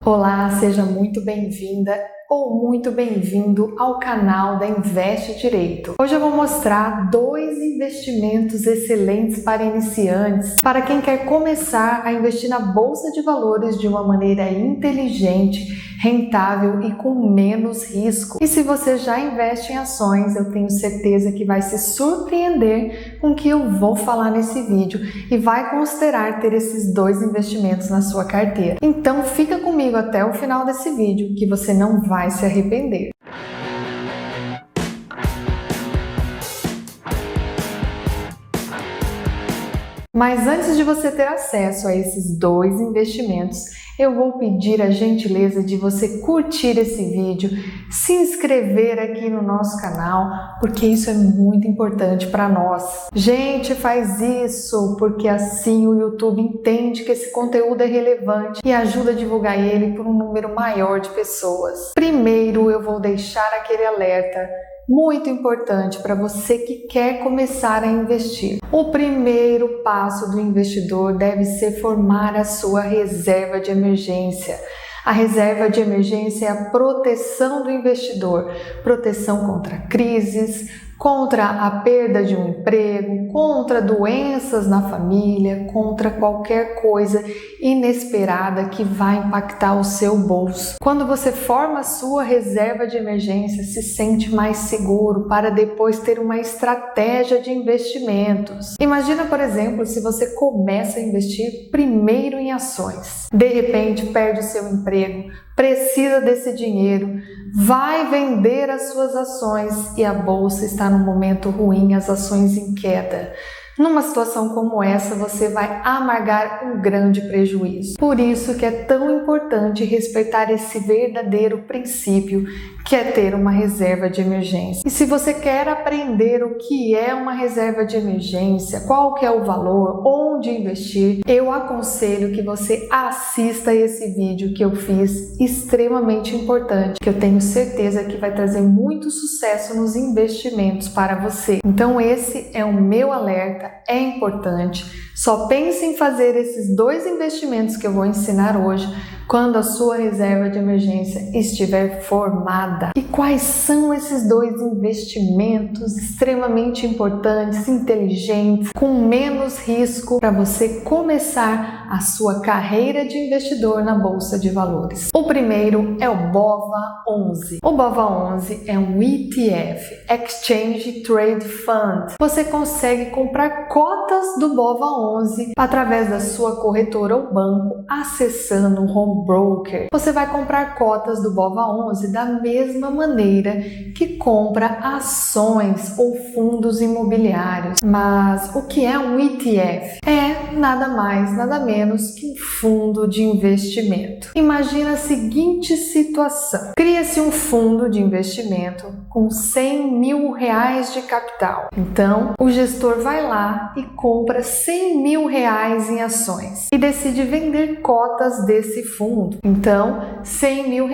Olá, seja muito bem-vinda ou muito bem-vindo ao canal da Investe Direito. Hoje eu vou mostrar dois investimentos excelentes para iniciantes, para quem quer começar a investir na Bolsa de Valores de uma maneira inteligente, rentável e com menos risco. E se você já investe em ações, eu tenho certeza que vai se surpreender com o que eu vou falar nesse vídeo e vai considerar ter esses dois investimentos na sua carteira. Então fica comigo até o final desse vídeo que você não vai se arrepender. Mas antes de você ter acesso a esses dois investimentos, eu vou pedir a gentileza de você curtir esse vídeo, se inscrever aqui no nosso canal, porque isso é muito importante para nós. Gente, faz isso porque assim o YouTube entende que esse conteúdo é relevante e ajuda a divulgar ele por um número maior de pessoas. Primeiro, eu vou deixar aquele alerta muito importante para você que quer começar a investir. O primeiro passo do investidor deve ser formar a sua reserva de emergência. A reserva de emergência é a proteção do investidor, proteção contra crises, contra a perda de um emprego, contra doenças na família, contra qualquer coisa inesperada que vai impactar o seu bolso. Quando você forma a sua reserva de emergência, se sente mais seguro para depois ter uma estratégia de investimentos. Imagina, por exemplo, se você começa a investir primeiro em ações. De repente, perde o seu emprego, precisa desse dinheiro, vai vender as suas ações e a bolsa está num momento ruim, as ações em queda. Numa situação como essa, você vai amargar um grande prejuízo. Por isso que é tão importante respeitar esse verdadeiro princípio, que é ter uma reserva de emergência. E se você quer aprender o que é uma reserva de emergência, qual que é o valor, onde investir, eu aconselho que você assista esse vídeo que eu fiz, extremamente importante, que eu tenho certeza que vai trazer muito sucesso nos investimentos para você. Então esse é o meu alerta, é importante. Só pense em fazer esses dois investimentos que eu vou ensinar hoje quando a sua reserva de emergência estiver formada. E quais são esses dois investimentos extremamente importantes, inteligentes, com menos risco para você começar a sua carreira de investidor na Bolsa de Valores? O primeiro é o BOVA11. O BOVA11 é um ETF, Exchange Trade Fund. Você consegue comprar cotas do BOVA11 através da sua corretora ou banco, acessando um home broker. Você vai comprar cotas do BOVA11 da mesma maneira que compra ações ou fundos imobiliários. Mas o que é um ETF? É nada mais, nada menos que um fundo de investimento. Imagina a seguinte situação. Cria-se um fundo de investimento com R$100 mil de capital. Então, o gestor vai lá e compra R$100 mil em ações e decide vender cotas desse fundo. Então, R$100 mil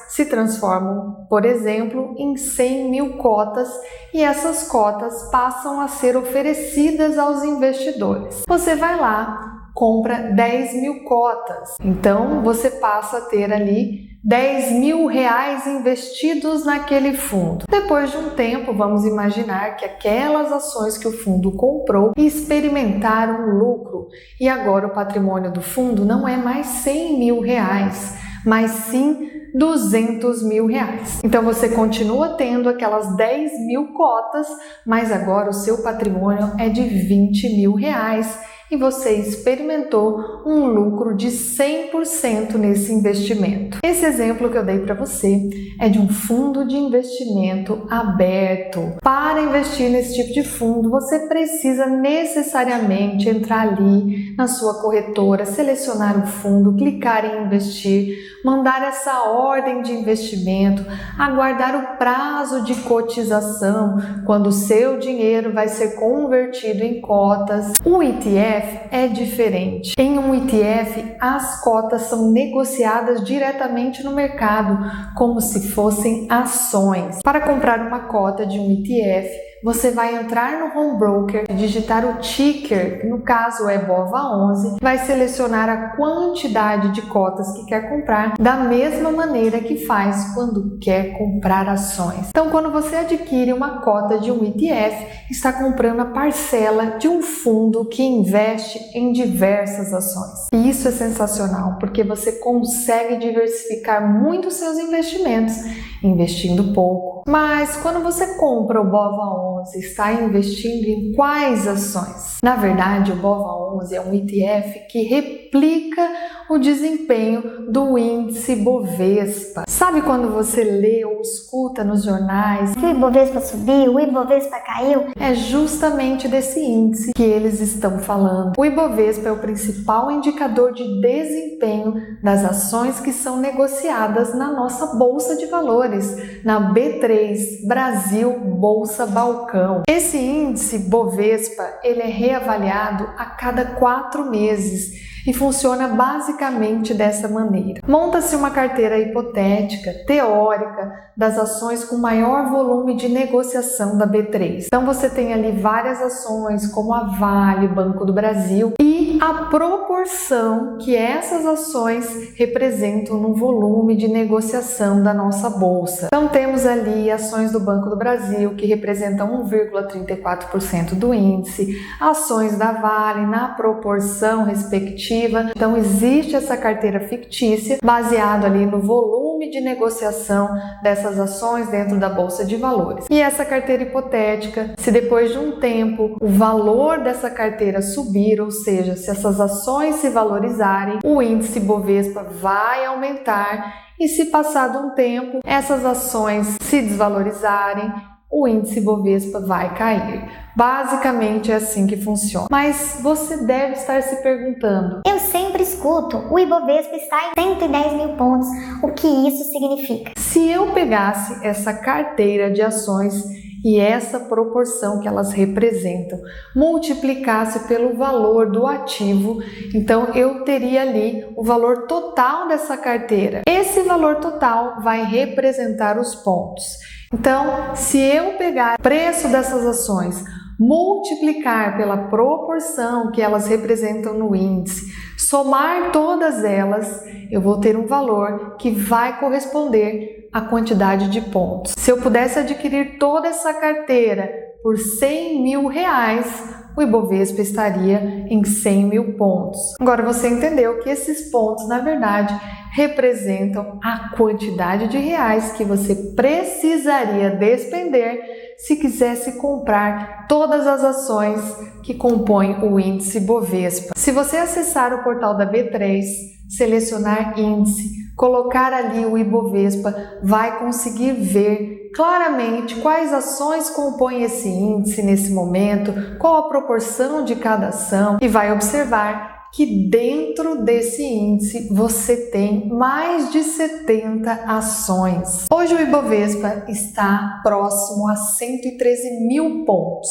se transformam, por exemplo, em 100 mil cotas e essas cotas passam a ser oferecidas aos investidores. Você vai lá, compra 10 mil cotas. Então, você passa a ter ali R$10 mil investidos naquele fundo. Depois de um tempo, vamos imaginar que aquelas ações que o fundo comprou experimentaram um lucro e agora o patrimônio do fundo não é mais R$100 mil, mas sim R$200 mil. Então você continua tendo aquelas 10 mil cotas, mas agora o seu patrimônio é de R$20 mil e você experimentou um lucro de 100% nesse investimento. Esse exemplo que eu dei para você é de um fundo de investimento aberto. Para investir nesse tipo de fundo, você precisa necessariamente entrar ali na sua corretora, selecionar o fundo, clicar em investir, mandar essa ordem de investimento, aguardar o prazo de cotização, quando o seu dinheiro vai ser convertido em cotas. O ETF é diferente. Em um ETF, as cotas são negociadas diretamente no mercado, como se fossem ações. Para comprar uma cota de um ETF, você vai entrar no Home Broker, digitar o ticker, no caso é BOVA11, vai selecionar a quantidade de cotas que quer comprar, da mesma maneira que faz quando quer comprar ações. Então, quando você adquire uma cota de um ETF, está comprando a parcela de um fundo que investe em diversas ações. E isso é sensacional, porque você consegue diversificar muito seus investimentos, investindo pouco. Mas quando você compra o BOVA11, está investindo em quais ações? Na verdade, o BOVA11 é um ETF que replica o desempenho do índice Bovespa. Sabe quando você lê ou escuta nos jornais que o Ibovespa subiu, o Ibovespa caiu? É justamente desse índice que eles estão falando. O Ibovespa é o principal indicador de desempenho das ações que são negociadas na nossa Bolsa de Valores, na B3, Brasil Bolsa Balcão. Esse índice Bovespa, ele é reavaliado a cada 4 meses. E funciona basicamente dessa maneira. Monta-se uma carteira hipotética, teórica, das ações com maior volume de negociação da B3. Então você tem ali várias ações, como a Vale, Banco do Brasil, e a proporção que essas ações representam no volume de negociação da nossa bolsa. Então temos ali ações do Banco do Brasil, que representam 1,34% do índice, ações da Vale na proporção respectiva. Então existe essa carteira fictícia baseado ali no volume de negociação dessas ações dentro da Bolsa de Valores. E essa carteira hipotética, se depois de um tempo o valor dessa carteira subir, ou seja, se essas ações se valorizarem, o índice Bovespa vai aumentar, e se passado um tempo essas ações se desvalorizarem, o índice Bovespa vai cair. Basicamente é assim que funciona. Mas você deve estar se perguntando: eu sempre escuto, o Ibovespa está em 110 mil pontos. O que isso significa? Se eu pegasse essa carteira de ações e essa proporção que elas representam, multiplicasse pelo valor do ativo, então eu teria ali o valor total dessa carteira. Esse valor total vai representar os pontos. Então, se eu pegar o preço dessas ações, multiplicar pela proporção que elas representam no índice, somar todas elas, eu vou ter um valor que vai corresponder à quantidade de pontos. Se eu pudesse adquirir toda essa carteira por 100 mil reais, o Ibovespa estaria em 100 mil pontos. Agora você entendeu que esses pontos, na verdade, representam a quantidade de reais que você precisaria despender se quisesse comprar todas as ações que compõem o índice Bovespa. Se você acessar o portal da B3, selecionar índice, colocar ali o Ibovespa, vai conseguir ver claramente quais ações compõem esse índice nesse momento, qual a proporção de cada ação, e vai observar que dentro desse índice você tem mais de 70 ações. Hoje o Ibovespa está próximo a 113 mil pontos.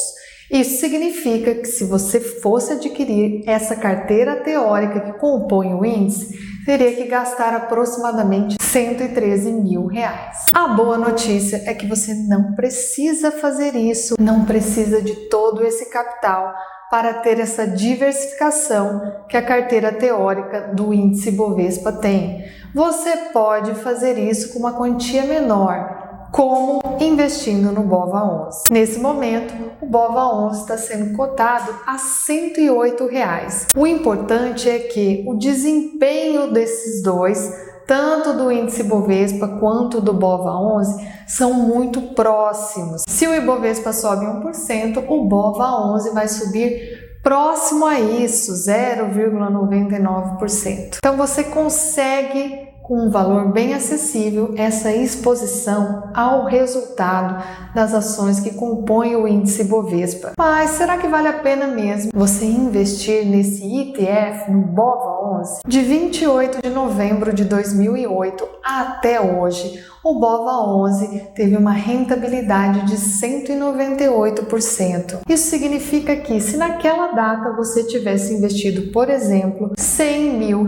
Isso significa que se você fosse adquirir essa carteira teórica que compõe o índice, teria que gastar aproximadamente 113 mil reais. A boa notícia é que você não precisa fazer isso, não precisa de todo esse capital para ter essa diversificação que a carteira teórica do índice Bovespa tem. Você pode fazer isso com uma quantia menor, como investindo no BOVA11. Nesse momento, o BOVA11 está sendo cotado a R$ 108. O importante é que o desempenho desses dois, tanto do índice Bovespa quanto do BOVA11, são muito próximos. Se o Ibovespa sobe 1%, o BOVA11 vai subir próximo a isso, 0,99%. Então você consegue, com um valor bem acessível, essa exposição ao resultado das ações que compõem o índice Bovespa. Mas será que vale a pena mesmo você investir nesse ETF, no BOVA11? BOVA11. De 28 de novembro de 2008 até hoje, o BOVA11 teve uma rentabilidade de 198%. Isso significa que, se naquela data você tivesse investido, por exemplo, R$100 mil,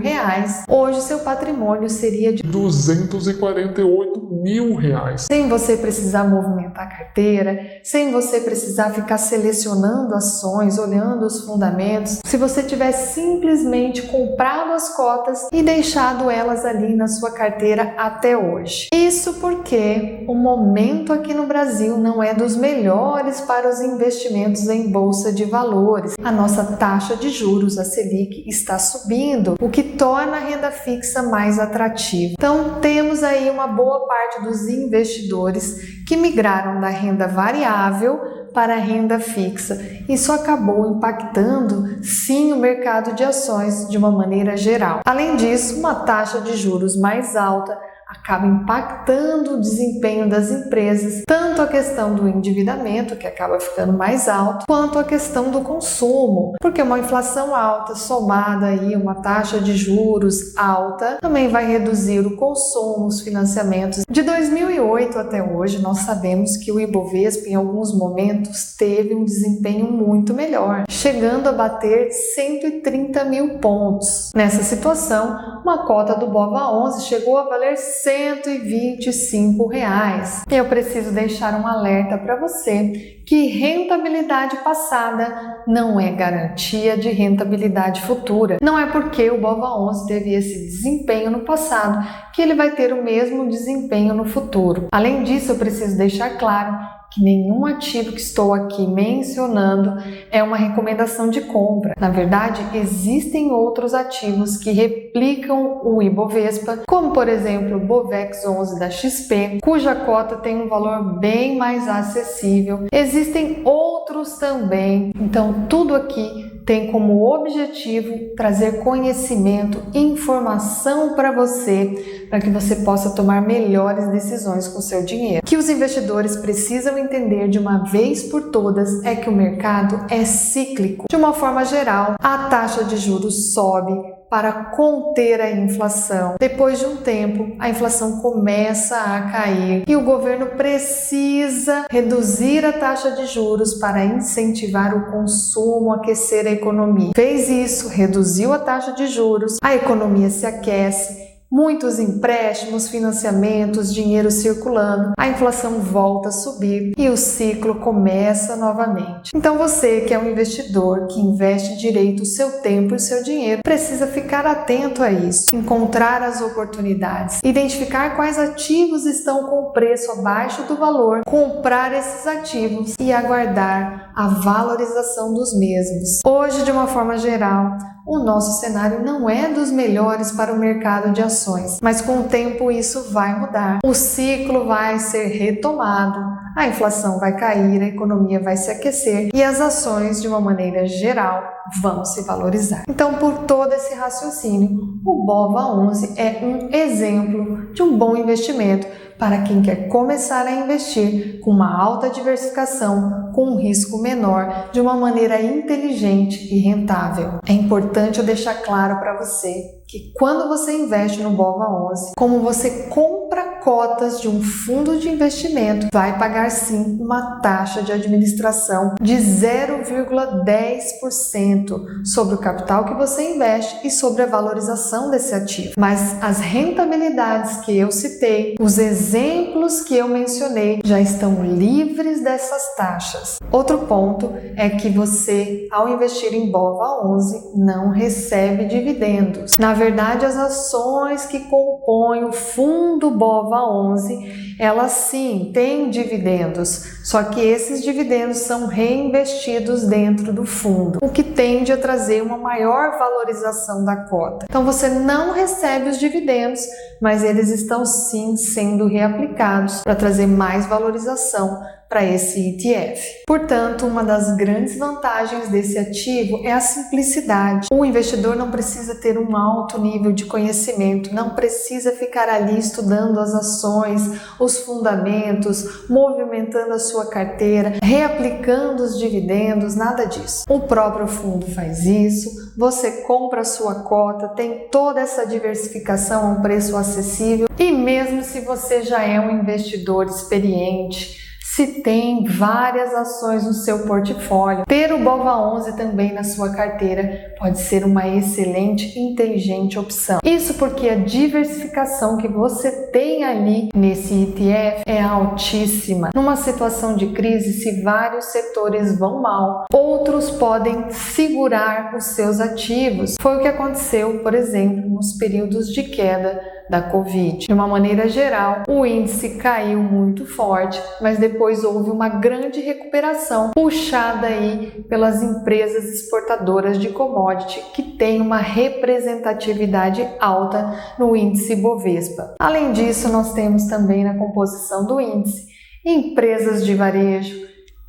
hoje seu patrimônio seria de R$248 mil. Sem você precisar movimentar a carteira, sem você precisar ficar selecionando ações, olhando os fundamentos, se você tivesse simplesmente comprado as cotas e deixado elas ali na sua carteira até hoje. Isso porque o momento aqui no Brasil não é dos melhores para os investimentos em bolsa de valores. A nossa taxa de juros, a Selic, está subindo, o que torna a renda fixa mais atrativa. Então, temos aí uma boa parte dos investidores que migraram da renda variável para a renda fixa. Isso acabou impactando, sim, o mercado de ações de uma maneira geral. Além disso, uma taxa de juros mais alta acaba impactando o desempenho das empresas, tanto a questão do endividamento, que acaba ficando mais alto, quanto a questão do consumo, porque uma inflação alta somada aí uma taxa de juros alta também vai reduzir o consumo, os financiamentos. De 2008 até hoje, nós sabemos que o Ibovespa em alguns momentos teve um desempenho muito melhor, chegando a bater 130 mil pontos. Nessa situação, uma cota do BOVA11 chegou a valer R$125. Eu preciso deixar um alerta para você que rentabilidade passada não é garantia de rentabilidade futura. Não é porque o BOVA11 teve esse desempenho no passado que ele vai ter o mesmo desempenho no futuro. Além disso, eu preciso deixar claro que nenhum ativo que estou aqui mencionando é uma recomendação de compra. Na verdade, existem outros ativos que replicam o Ibovespa, como por exemplo o Bovex 11 da XP, cuja cota tem um valor bem mais acessível. Existem outros também. Então, tudo aqui tem como objetivo trazer conhecimento, informação para você, para que você possa tomar melhores decisões com o seu dinheiro. O que os investidores precisam entender de uma vez por todas é que o mercado é cíclico. De uma forma geral, a taxa de juros sobe para conter a inflação. Depois de um tempo, a inflação começa a cair e o governo precisa reduzir a taxa de juros para incentivar o consumo, aquecer a economia. Fez isso, reduziu a taxa de juros, a economia se aquece, muitos empréstimos, financiamentos, dinheiro circulando, a inflação volta a subir e o ciclo começa novamente. Então você que é um investidor, que investe direito o seu tempo e o seu dinheiro, precisa ficar atento a isso, encontrar as oportunidades, identificar quais ativos estão com preço abaixo do valor, comprar esses ativos e aguardar a valorização dos mesmos. Hoje, de uma forma geral, o nosso cenário não é dos melhores para o mercado de ações, mas com o tempo isso vai mudar. O ciclo vai ser retomado, a inflação vai cair, a economia vai se aquecer e as ações, de uma maneira geral, vão se valorizar. Então, por todo esse raciocínio, o BOVA11 é um exemplo de um bom investimento para quem quer começar a investir com uma alta diversificação, com um risco menor, de uma maneira inteligente e rentável. É importante eu deixar claro para você que quando você investe no BOVA11, como você compra cotas de um fundo de investimento, vai pagar sim uma taxa de administração de 0,10% sobre o capital que você investe e sobre a valorização desse ativo. Mas as rentabilidades que eu citei, os exemplos que eu mencionei, já estão livres dessas taxas. Outro ponto é que você, ao investir em BOVA11, não recebe dividendos. Na verdade, as ações que compõem o fundo BOVA11, elas sim têm dividendos, só que esses dividendos são reinvestidos dentro do fundo, o que tende a trazer uma maior valorização da cota. Então você não recebe os dividendos, mas eles estão sim sendo reaplicados para trazer mais valorização para esse ETF. Portanto, uma das grandes vantagens desse ativo é a simplicidade. O investidor não precisa ter um alto nível de conhecimento, não precisa ficar ali estudando as ações, os os fundamentos, movimentando a sua carteira, reaplicando os dividendos, nada disso. O próprio fundo faz isso, você compra a sua cota, tem toda essa diversificação a um preço acessível e mesmo se você já é um investidor experiente, se tem várias ações no seu portfólio, ter o BOVA11 também na sua carteira pode ser uma excelente e inteligente opção. Isso porque a diversificação que você tem ali nesse ETF é altíssima. Numa situação de crise, se vários setores vão mal, outros podem segurar os seus ativos. Foi o que aconteceu, por exemplo, nos períodos de queda da Covid. De uma maneira geral, o índice caiu muito forte, mas depois houve uma grande recuperação, puxada aí pelas empresas exportadoras de commodity que têm uma representatividade alta no índice Bovespa. Além disso, nós temos também na composição do índice empresas de varejo,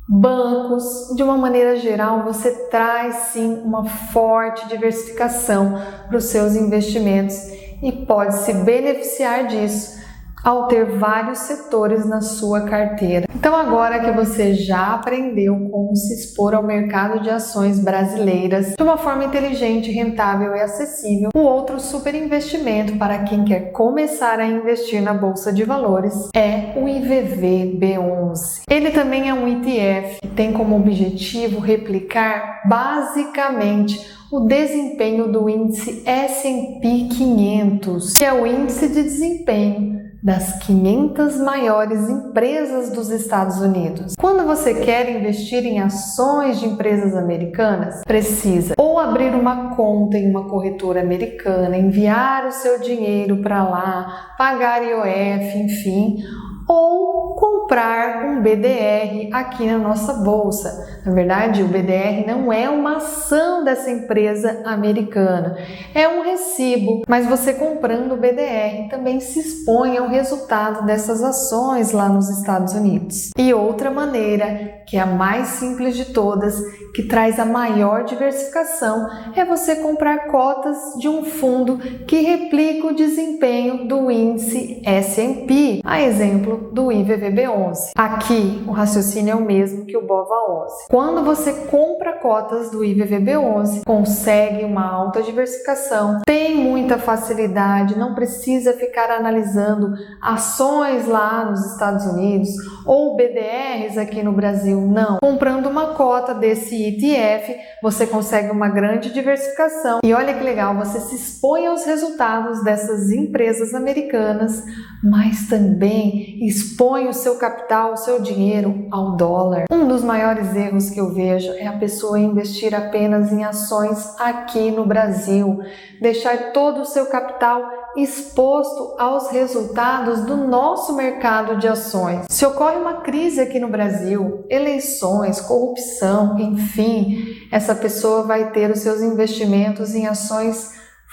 bancos. De uma maneira geral, você traz sim uma forte diversificação para os seus investimentos e pode se beneficiar disso ao ter vários setores na sua carteira. Então agora que você já aprendeu como se expor ao mercado de ações brasileiras de uma forma inteligente, rentável e acessível, o outro super investimento para quem quer começar a investir na Bolsa de Valores é o IVVB11. Ele também é um ETF que tem como objetivo replicar basicamente o desempenho do índice S&P 500, que é o índice de desempenho das 500 maiores empresas dos Estados Unidos. Quando você quer investir em ações de empresas americanas, precisa ou abrir uma conta em uma corretora americana, enviar o seu dinheiro para lá, pagar IOF, enfim, ou comprar um BDR aqui na nossa bolsa. Na verdade, o BDR não é uma ação dessa empresa americana, é um recibo, mas você comprando o BDR também se expõe ao resultado dessas ações lá nos Estados Unidos. E outra maneira, que é a mais simples de todas, que traz a maior diversificação, é você comprar cotas de um fundo que replica o desempenho do índice S&P, a exemplo do IVVB11. Aqui, o raciocínio é o mesmo que o BOVA11. Quando você compra cotas do IVVB11, consegue uma alta diversificação, tem muita facilidade, não precisa ficar analisando ações lá nos Estados Unidos ou BDRs aqui no Brasil, não. Comprando uma cota desse ETF, você consegue uma grande diversificação e olha que legal, você se expõe aos resultados dessas empresas americanas, mas também expõe o seu capital, o seu dinheiro ao dólar. Um dos maiores erros que eu vejo é a pessoa investir apenas em ações aqui no Brasil, deixar todo o seu capital exposto aos resultados do nosso mercado de ações. Se ocorre uma crise aqui no Brasil, eleições, corrupção, enfim, essa pessoa vai ter os seus investimentos em ações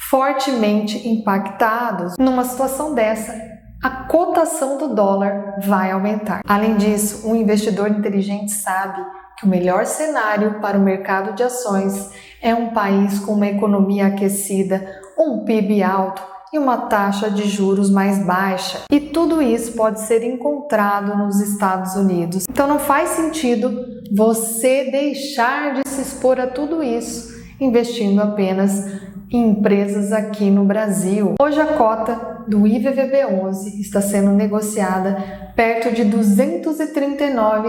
fortemente impactados. Numa situação dessa, a cotação do dólar vai aumentar. Além disso, um investidor inteligente sabe que o melhor cenário para o mercado de ações é um país com uma economia aquecida, um PIB alto e uma taxa de juros mais baixa. E tudo isso pode ser encontrado nos Estados Unidos. Então não faz sentido você deixar de se expor a tudo isso investindo apenas em empresas aqui no Brasil. Hoje a cota do IVVB11 está sendo negociada perto de R$ 239.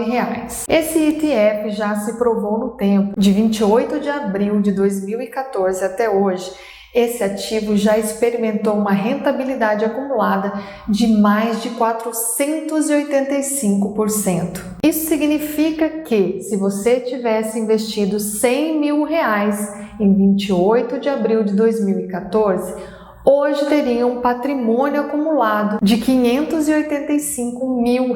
Esse ETF já se provou no tempo. De 28 de abril de 2014 até hoje, esse ativo já experimentou uma rentabilidade acumulada de mais de 485%. Isso significa que, se você tivesse investido R$100 mil em 28 de abril de 2014, hoje teria um patrimônio acumulado de R$585 mil,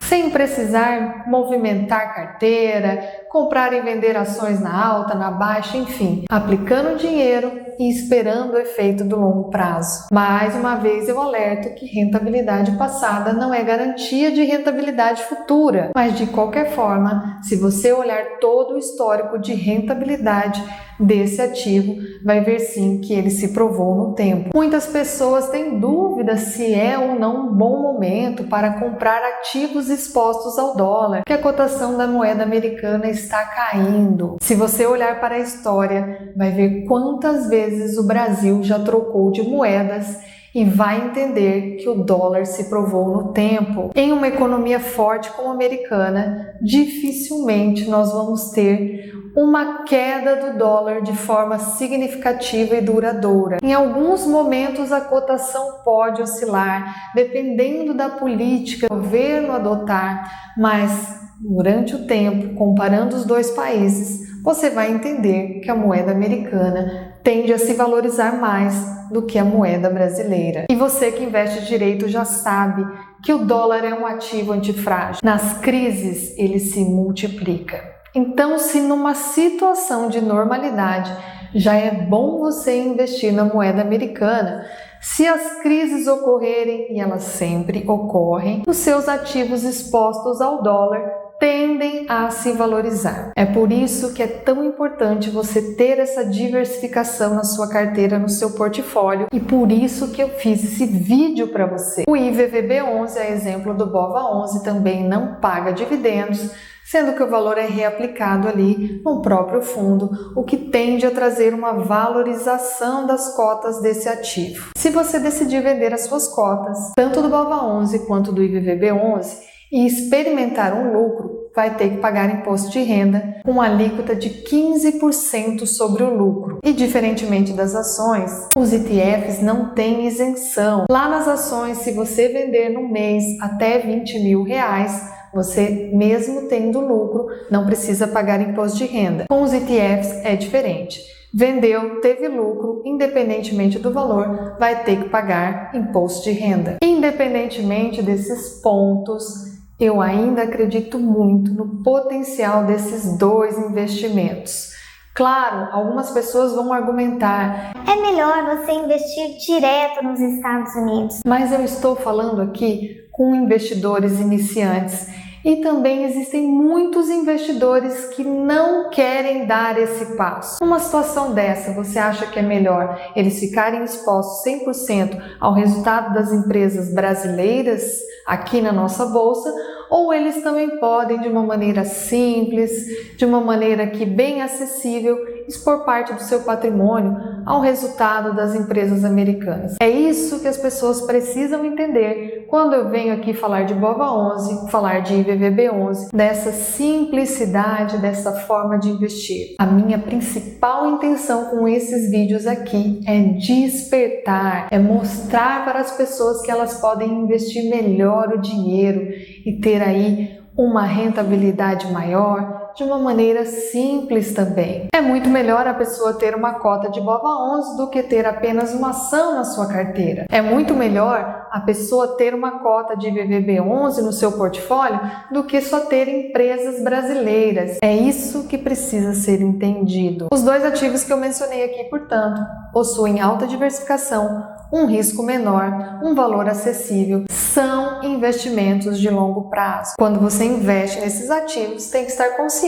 sem precisar movimentar carteira, comprar e vender ações na alta, na baixa, enfim, aplicando dinheiro e esperando o efeito do longo prazo. Mais uma vez eu alerto que rentabilidade passada não é garantia de rentabilidade futura, mas de qualquer forma, se você olhar todo o histórico de rentabilidade desse ativo, vai ver sim que ele se provou no tempo. Muitas pessoas têm dúvidas se é ou não um bom momento para comprar ativos expostos ao dólar, que a cotação da moeda americana está caindo. Se você olhar para a história, vai ver quantas vezes o Brasil já trocou de moedas e vai entender que o dólar se provou no tempo. Em uma economia forte como a americana, dificilmente nós vamos ter uma queda do dólar de forma significativa e duradoura. Em alguns momentos a cotação pode oscilar, dependendo da política que o governo adotar, mas durante o tempo, comparando os dois países, você vai entender que a moeda americana tende a se valorizar mais do que a moeda brasileira. E você que investe direito já sabe que o dólar é um ativo antifrágil. Nas crises, ele se multiplica. Então, se numa situação de normalidade já é bom você investir na moeda americana, se as crises ocorrerem, e elas sempre ocorrem, os seus ativos expostos ao dólar tendem a se valorizar. É por isso que é tão importante você ter essa diversificação na sua carteira, no seu portfólio, e por isso que eu fiz esse vídeo para você. O IVVB11, a exemplo do BOVA11, também não paga dividendos, sendo que o valor é reaplicado ali no próprio fundo, o que tende a trazer uma valorização das cotas desse ativo. Se você decidir vender as suas cotas, tanto do BOVA11 quanto do IVVB11, e experimentar um lucro, vai ter que pagar imposto de renda com uma alíquota de 15% sobre o lucro. E diferentemente das ações, os ETFs não têm isenção. Lá nas ações, se você vender no mês até R$20 mil, você, mesmo tendo lucro, não precisa pagar imposto de renda. Com os ETFs é diferente. Vendeu, teve lucro, independentemente do valor, vai ter que pagar imposto de renda. Independentemente desses pontos, eu ainda acredito muito no potencial desses dois investimentos. Claro, algumas pessoas vão argumentar: é melhor você investir direto nos Estados Unidos. Mas eu estou falando aqui com investidores iniciantes. E também existem muitos investidores que não querem dar esse passo. Numa situação dessa, você acha que é melhor eles ficarem expostos 100% ao resultado das empresas brasileiras aqui na nossa bolsa, ou eles também podem, de uma maneira simples, de uma maneira que bem acessível, expor parte do seu patrimônio ao resultado das empresas americanas? É isso que as pessoas precisam entender quando eu venho aqui falar de BOVA11, falar de IVVB11, dessa simplicidade, dessa forma de investir. A minha principal intenção com esses vídeos aqui é despertar, é mostrar para as pessoas que elas podem investir melhor o dinheiro e ter aí uma rentabilidade maior de uma maneira simples também. É muito melhor a pessoa ter uma cota de BOVA11 do que ter apenas uma ação na sua carteira. É muito melhor a pessoa ter uma cota de IVVB11 no seu portfólio do que só ter empresas brasileiras. É isso que precisa ser entendido. Os dois ativos que eu mencionei aqui, portanto, possuem alta diversificação, um risco menor, um valor acessível, são investimentos de longo prazo. Quando você investe nesses ativos, tem que estar consciente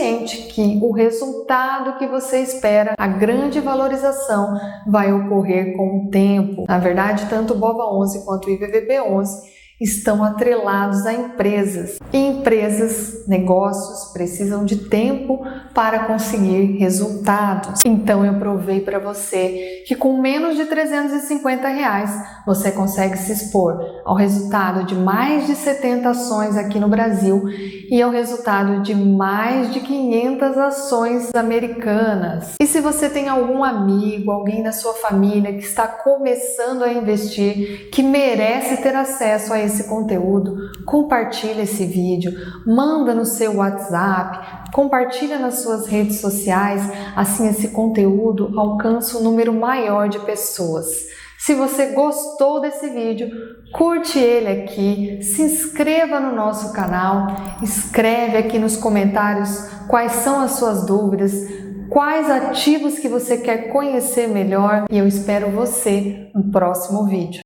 que o resultado que você espera, a grande valorização, vai ocorrer com o tempo. Na verdade, tanto o BOVA11 quanto o IVVB11 estão atrelados a empresas. E empresas, negócios, precisam de tempo para conseguir resultados. Então eu provei para você que com menos de R$350 você consegue se expor ao resultado de mais de 70 ações aqui no Brasil e ao resultado de mais de 500 ações americanas. E se você tem algum amigo, alguém da sua família que está começando a investir, que merece ter acesso a esse conteúdo, compartilha esse vídeo, manda no seu WhatsApp, compartilha nas suas redes sociais, assim esse conteúdo alcança um número maior de pessoas. Se você gostou desse vídeo, curte ele aqui, se inscreva no nosso canal, escreve aqui nos comentários quais são as suas dúvidas, quais ativos que você quer conhecer melhor e eu espero você no próximo vídeo.